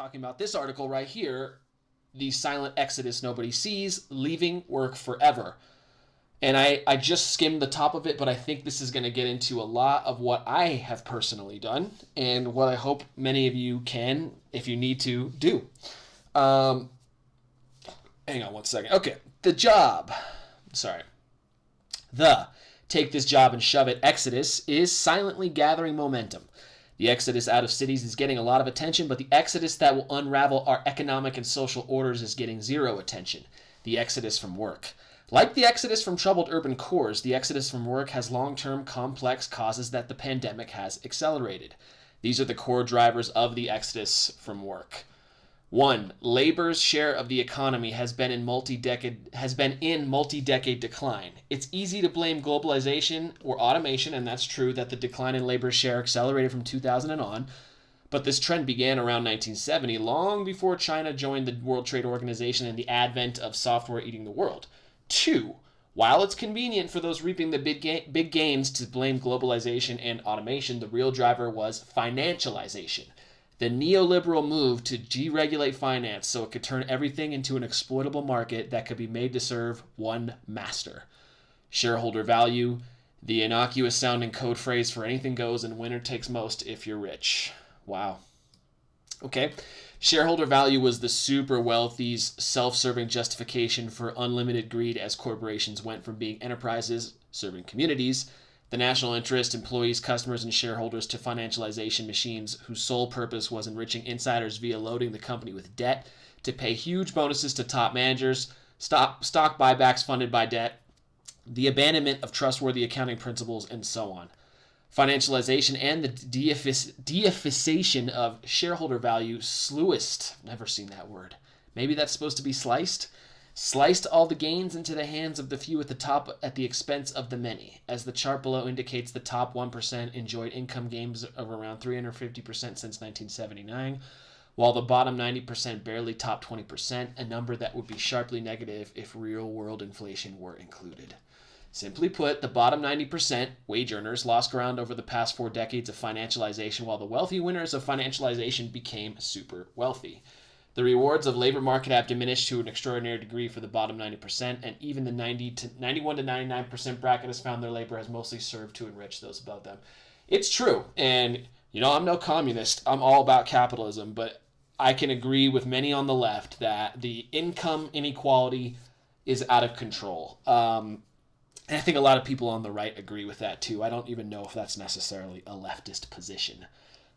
talking about this article right here, the silent exodus nobody sees, leaving work forever. And I just skimmed the top of it, but I think this is going to get into a lot of what I have personally done and what I hope many of you can, if you need to, do. Hang on one second. Okay, the take this job and shove it exodus is silently gathering momentum. The exodus out of cities is getting a lot of attention, but the exodus that will unravel our economic and social orders is getting zero attention. The exodus from work. Like the exodus from troubled urban cores, the exodus from work has long-term complex causes that the pandemic has accelerated. These are the core drivers of the exodus from work. 1. Labor's share of the economy has been in multi-decade decline. It's easy to blame globalization or automation, and that's true that the decline in labor's share accelerated from 2000 and on, but this trend began around 1970, long before China joined the World Trade Organization and the advent of software eating the world. 2. While it's convenient for those reaping the big gains to blame globalization and automation, the real driver was financialization. The neoliberal move to deregulate finance so it could turn everything into an exploitable market that could be made to serve one master. Shareholder value, the innocuous sounding code phrase for anything goes and winner takes most if you're rich. Wow. Okay. Shareholder value was the super wealthy's self-serving justification for unlimited greed as corporations went from being enterprises serving communities, the national interest, employees, customers, and shareholders, to financialization machines whose sole purpose was enriching insiders via loading the company with debt to pay huge bonuses to top managers, stock buybacks funded by debt, the abandonment of trustworthy accounting principles, and so on. Financialization and the deification of shareholder value never seen that word. Maybe that's supposed to be sliced all the gains into the hands of the few at the top at the expense of the many. As the chart below indicates, the top 1% enjoyed income gains of around 350% since 1979, while the bottom 90% barely topped 20%, a number that would be sharply negative if real-world inflation were included. Simply put, the bottom 90% wage earners lost ground over the past 4 decades of financialization, while the wealthy winners of financialization became super wealthy. The rewards of labor market have diminished to an extraordinary degree for the bottom 90%, and even the 91 to 99% bracket has found their labor has mostly served to enrich those above them. It's true, and I'm no communist. I'm all about capitalism, but I can agree with many on the left that the income inequality is out of control. And I think a lot of people on the right agree with that too. I don't even know if that's necessarily a leftist position.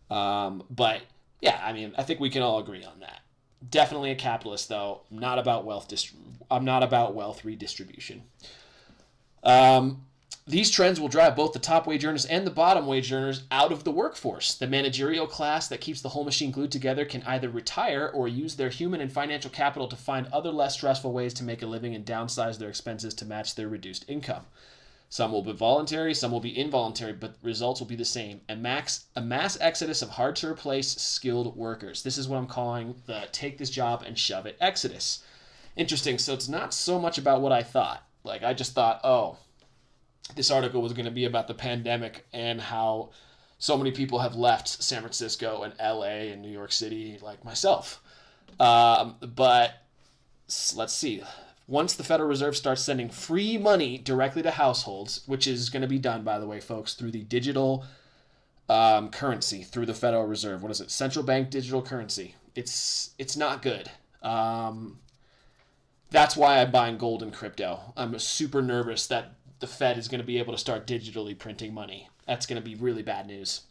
But yeah, I think we can all agree on that. Definitely a capitalist, though. I'm not about wealth redistribution. These trends will drive both the top wage earners and the bottom wage earners out of the workforce. The managerial class that keeps the whole machine glued together can either retire or use their human and financial capital to find other less stressful ways to make a living and downsize their expenses to match their reduced income. Some will be voluntary, some will be involuntary, but results will be the same. A mass exodus of hard-to-replace skilled workers. This is what I'm calling the take this job and shove it exodus. Interesting. So it's not so much about what I thought. I just thought, this article was going to be about the pandemic and how so many people have left San Francisco and LA and New York City, like myself. But let's see. Once the Federal Reserve starts sending free money directly to households, which is going to be done, by the way, folks, through the digital currency, through the Federal Reserve. What is it? Central bank digital currency. It's not good. That's why I'm buying gold and crypto. I'm super nervous that the Fed is going to be able to start digitally printing money. That's going to be really bad news.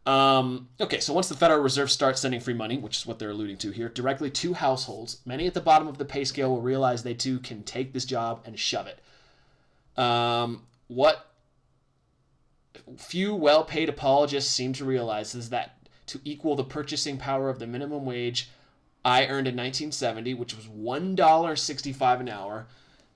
Okay, so once the Federal Reserve starts sending free money, which is what they're alluding to here, directly to households, many at the bottom of the pay scale will realize they too can take this job and shove it. What few well-paid apologists seem to realize is that to equal the purchasing power of the minimum wage I earned in 1970, which was $1.65 an hour,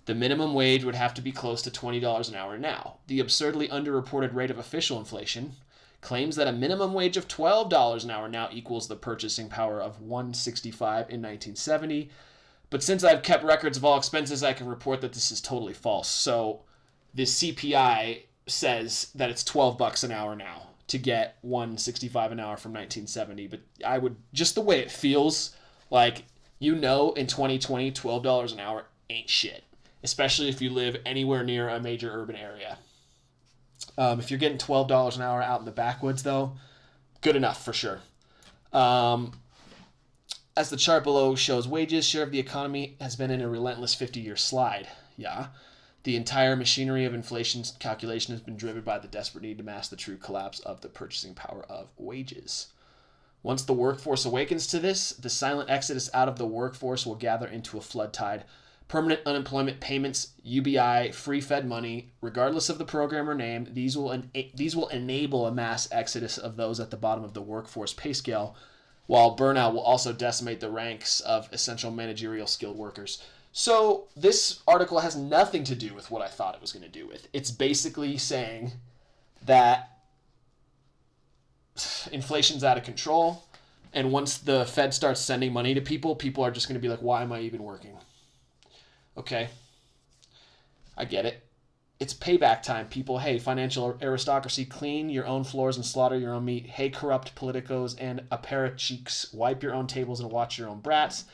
the minimum wage would have to be close to $20 an hour now. The absurdly underreported rate of official inflation claims that a minimum wage of $12 an hour now equals the purchasing power of $1.65 in 1970. But since I've kept records of all expenses, I can report that this is totally false. So the CPI says that it's $12 an hour now to get 165 an hour from 1970, but I would, just the way it feels, like, in 2020, $12 an hour ain't shit, especially if you live anywhere near a major urban area. If you're getting $12 an hour out in the backwoods, though, good enough for sure. As the chart below shows, wages share of the economy has been in a relentless 50-year slide. Yeah. The entire machinery of inflation calculation has been driven by the desperate need to mask the true collapse of the purchasing power of wages. Once the workforce awakens to this, the silent exodus out of the workforce will gather into a flood tide. Permanent unemployment payments, UBI, free-fed money, regardless of the program or name, these will enable a mass exodus of those at the bottom of the workforce pay scale, while burnout will also decimate the ranks of essential managerial skilled workers. So this article has nothing to do with what I thought it was going to do with. It's basically saying that inflation's out of control, and once the Fed starts sending money to people, people are just going to be like, why am I even working? Okay, I get it. It's payback time, people. Hey, financial aristocracy, clean your own floors and slaughter your own meat. Hey, corrupt politicos and apparatchiks, wipe your own tables and watch your own brats.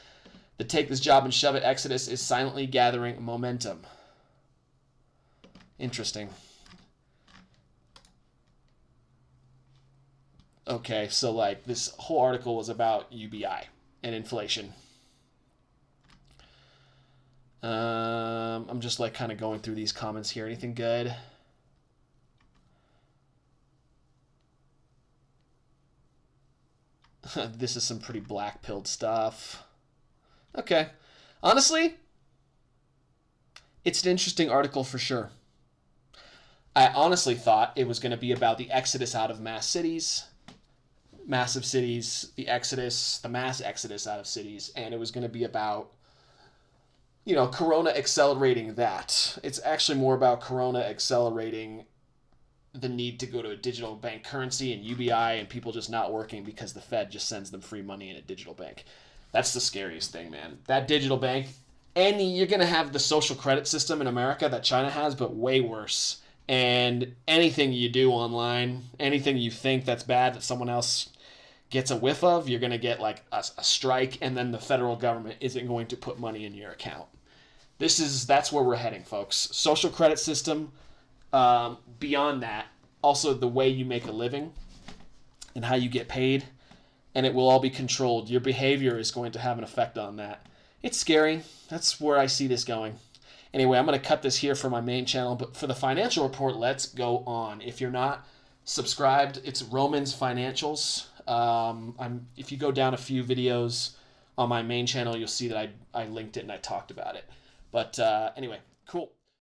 The take this job and shove it exodus is silently gathering momentum. Interesting. Okay, so like this whole article was about UBI and inflation. I'm just like kind of going through these comments here. Anything good? This is some pretty black-pilled stuff. Okay. Honestly, it's an interesting article for sure. I honestly thought it was going to be about the exodus out of massive cities, the mass exodus out of cities, and it was going to be about, Corona accelerating that. It's actually more about Corona accelerating the need to go to a digital bank currency and UBI and people just not working because the Fed just sends them free money in a digital bank. That's the scariest thing, man. That digital bank, and you're going to have the social credit system in America that China has, but way worse. And anything you do online, anything you think that's bad that someone else gets a whiff of, you're going to get like a strike, and then the federal government isn't going to put money in your account. That's where we're heading, folks. Social credit system. Beyond that, also the way you make a living and how you get paid, and it will all be controlled. Your behavior is going to have an effect on that. It's scary. That's where I see this going. Anyway, I'm going to cut this here for my main channel, but for the financial report, let's go on. If you're not subscribed, it's Roman's Financials. If you go down a few videos on my main channel, you'll see that I linked it and I talked about it. But anyway, cool.